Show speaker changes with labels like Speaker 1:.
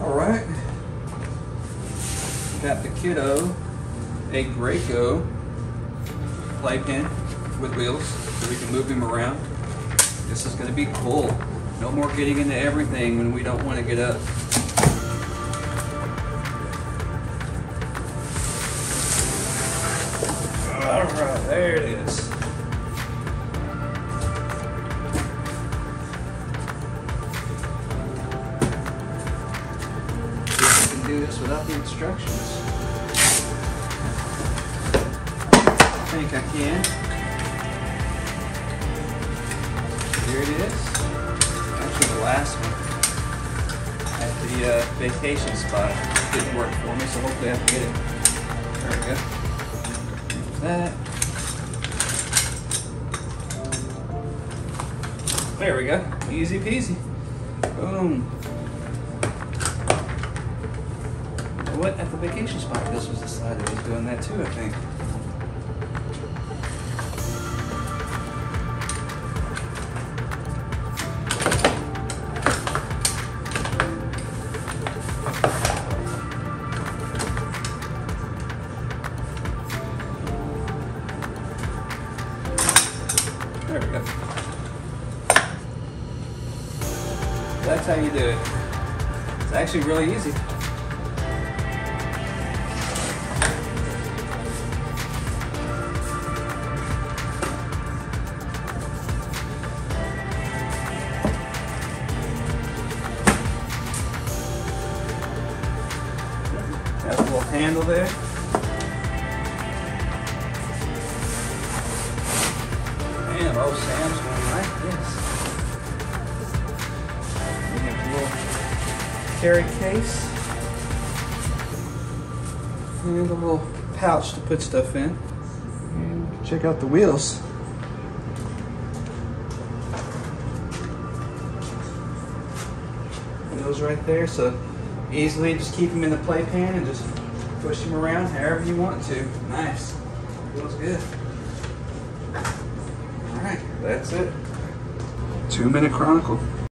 Speaker 1: Alright, got the kiddo a Graco playpen with wheels so we can move him around. This is going to be cool. No more getting into everything when we don't want to get up. Alright, there it is. Do this without the instructions. I think I can. Here it is. Actually, the last one at the vacation spot didn't work for me, so hopefully I can get it. There we go. That. There we go. Easy peasy. Boom. What at the vacation spot? This was the side that was doing that too, I think. There we go. That's how you do it. It's actually really easy. Got a little handle there. Man, old Sam's going like this. We have a little carry case and a little pouch to put stuff in. And check out the wheels. Wheels right there, so easily just keep them in the playpen and just push them around however you want to. Nice. Feels good. Alright, that's it. 2 Minute Chronicle.